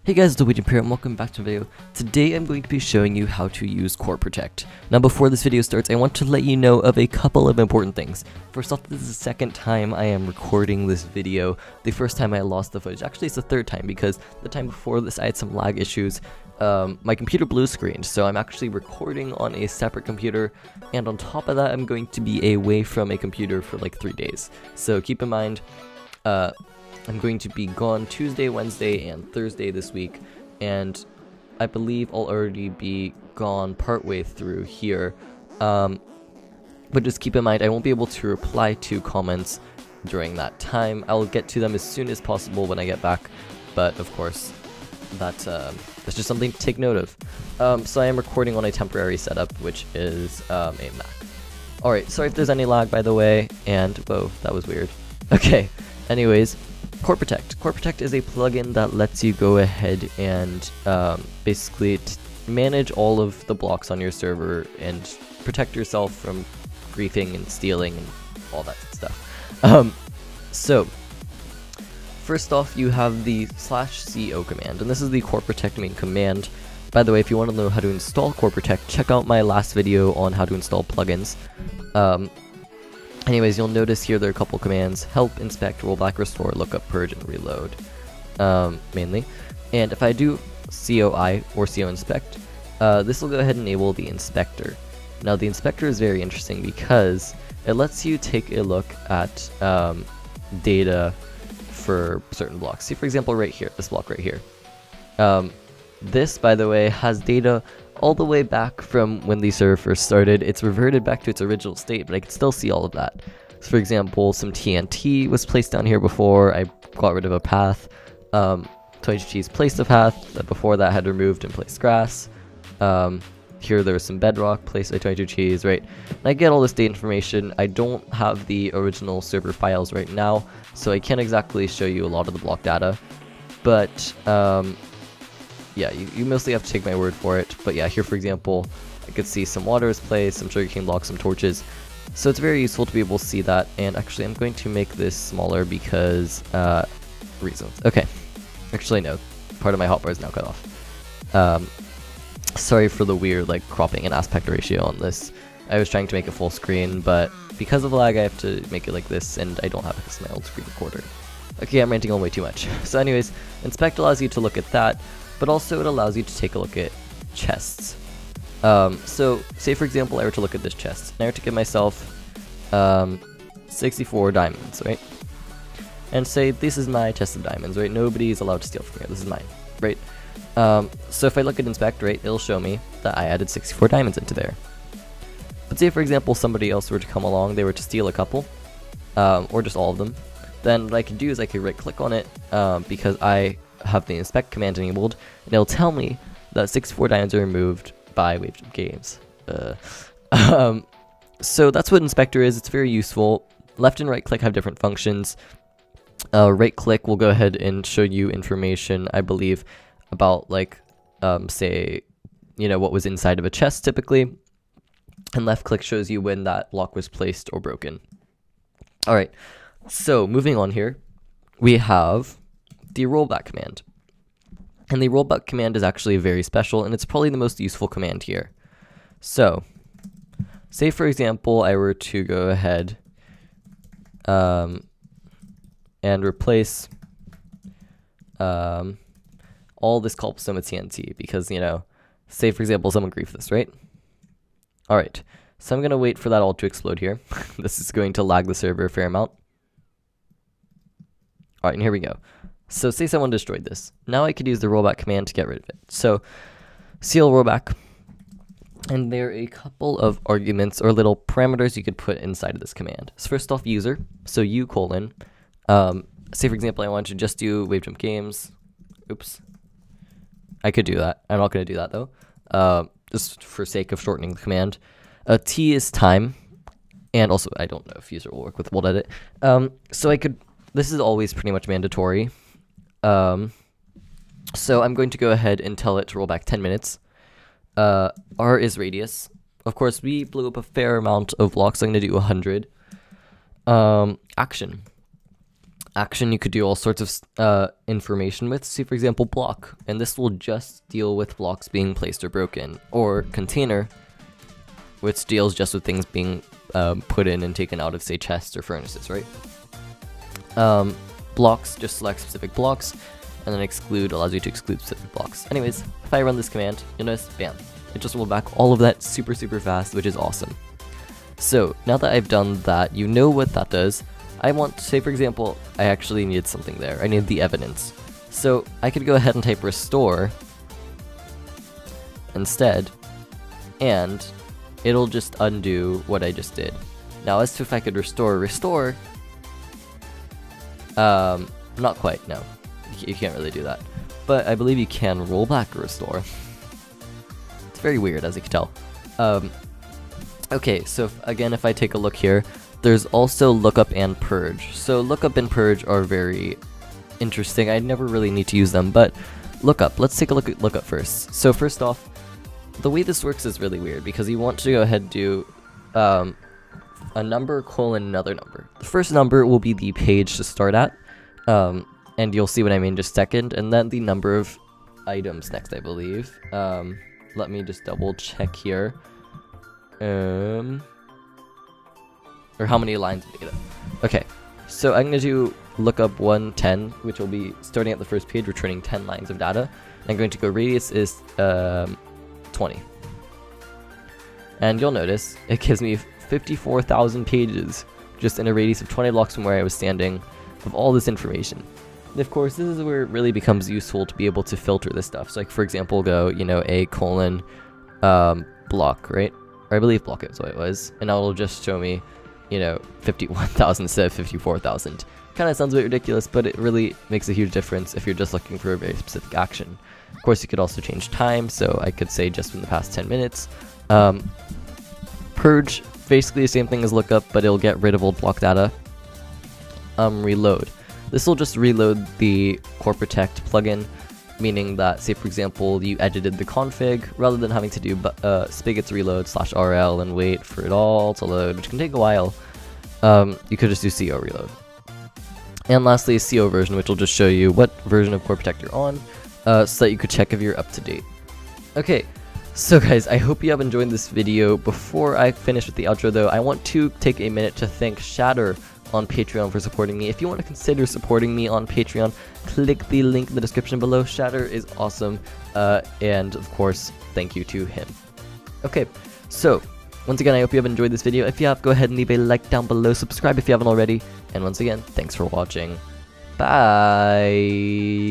Hey guys, it's the Wavejump here and welcome back to the video. Today I'm going to be showing you how to use CoreProtect. Now before this video starts, I want to let you know of a couple of important things. First off, this is the second time I am recording this video. The first time I lost the footage. Actually, it's the third time because the time before this I had some lag issues. My computer blue screened, so I'm actually recording on a separate computer, and on top of that I'm going to be away from a computer for like 3 days. So keep in mind, I'm going to be gone Tuesday, Wednesday, and Thursday this week, and I believe I'll already be gone partway through here. But just keep in mind, I won't be able to reply to comments during that time. I'll get to them as soon as possible when I get back, but of course, that's just something to take note of. So I am recording on a temporary setup, which is a Mac. Alright, sorry if there's any lag, by the way, and whoa, that was weird. Okay, anyways. CoreProtect. CoreProtect is a plugin that lets you go ahead and basically manage all of the blocks on your server and protect yourself from griefing and stealing and all that stuff. So, first off, you have the /co command, and this is the CoreProtect main command. By the way, if you want to know how to install CoreProtect, check out my last video on how to install plugins. Anyways, you'll notice here there are a couple commands: help, inspect, rollback, restore, lookup, purge, and reload, mainly. And if I do COI or CO inspect, this will go ahead and enable the inspector. Now the inspector is very interesting because it lets you take a look at data for certain blocks. See, for example, right here, this block right here. This, by the way, has data all the way back from when the server first started. It's reverted back to its original state, but I can still see all of that. So for example, some TNT was placed down here before. I got rid of a path. 22 Cheese placed a path that before that had removed and placed grass. Here there was some bedrock placed by 22 Cheese, right? And I get all this data information. I don't have the original server files right now, so I can't exactly show you a lot of the block data. But yeah, you mostly have to take my word for it. But yeah, here for example, I could see some water is placed, some sugarcane blocks, some torches. So it's very useful to be able to see that. And actually, I'm going to make this smaller because reasons. Okay, actually no, part of my hotbar is now cut off. Sorry for the weird like cropping and aspect ratio on this. I was trying to make it full screen, but because of lag, I have to make it like this, and I don't have a my old screen recorder. Okay, I'm ranting on way too much. So anyways, inspect allows you to look at that, but also it allows you to take a look at chests. So, say for example I were to look at this chest, and I were to give myself 64 diamonds, right? And say this is my chest of diamonds, right? Nobody's allowed to steal from here, this is mine, right? So if I look at inspect, right, it'll show me that I added 64 diamonds into there. But say for example somebody else were to come along, they were to steal a couple, or just all of them, then what I could do is I could right click on it, because I have the inspect command enabled, and it'll tell me that 64 diamonds are removed by Wavejump Games. So that's what inspector is. It's very useful. Left and right click have different functions. Right click will go ahead and show you information, I believe, about like say, you know, what was inside of a chest typically, and left click shows you when that block was placed or broken. Alright, so moving on here, we have the rollback command. And the rollback command is actually very special, and it's probably the most useful command here. So, say for example I were to go ahead and replace all this cobblestone with TNT, because, you know, say for example someone griefed this, right? Alright, so I'm going to wait for that all to explode here. This is going to lag the server a fair amount. Alright, and here we go. So say someone destroyed this. Now I could use the rollback command to get rid of it. So seal rollback, and there are a couple of arguments or little parameters you could put inside of this command. So first off, user, so u:, say for example I want to just do Wavejump Games. Oops. I could do that. I'm not going to do that though, just for sake of shortening the command. T is time, and also I don't know if user will work with bold edit. So I could, this is always pretty much mandatory. So I'm going to go ahead and tell it to roll back 10 minutes. R is radius. Of course, we blew up a fair amount of blocks, so I'm going to do 100. Action. action you could do all sorts of information with. See, for example, block, and this will just deal with blocks being placed or broken, or container, which deals just with things being put in and taken out of, say, chests or furnaces, right? Blocks, just select specific blocks, and then exclude allows you to exclude specific blocks. Anyways, if I run this command, you'll notice, bam, it just rolled back all of that super fast, which is awesome. So now that I've done that, you know what that does. I want to say, for example, I actually needed something there. I needed the evidence. So I could go ahead and type restore instead, and it'll just undo what I just did. Now as to if I could restore, not quite, no. You can't really do that. But I believe you can roll back restore. It's very weird, as you can tell. Okay, so again, if I take a look here, there's also lookup and purge. So lookup and purge are very interesting. I never really need to use them, but lookup, let's take a look at lookup first. So first off, the way this works is really weird because you want to go ahead and do a number colon another number. The first number will be the page to start at, and you'll see what I mean in just a second, and then the number of items next, I believe. Let me just double check here. Or how many lines of data. Okay, so I'm going to do lookup 110, which will be starting at the first page, returning 10 lines of data. I'm going to go radius is 20. And you'll notice it gives me 54,000 pages just in a radius of 20 blocks from where I was standing of all this information. And of course, this is where it really becomes useful to be able to filter this stuff. So like, for example, go, you know, a colon block, right? Or I believe block is what it was. And now it'll just show me, you know, 51,000 instead of 54,000. Kind of sounds a bit ridiculous, but it really makes a huge difference if you're just looking for a very specific action. Of course, you could also change time, so I could say just in the past 10 minutes. Purge, basically the same thing as lookup, but it'll get rid of old block data. Reload. This will just reload the CoreProtect plugin, meaning that, say for example, you edited the config, rather than having to do spigots reload /rl and wait for it all to load, which can take a while, you could just do CO reload. And lastly, a CO version, which will just show you what version of CoreProtect you're on, so that you could check if you're up to date. Okay, so guys, I hope you have enjoyed this video. Before I finish with the outro though, I want to take a minute to thank Shatter on Patreon for supporting me. If you want to consider supporting me on Patreon, click the link in the description below. Shatter is awesome, and of course, thank you to him. Okay, so once again, I hope you have enjoyed this video. If you have, go ahead and leave a like down below, subscribe if you haven't already, and once again, thanks for watching. Bye!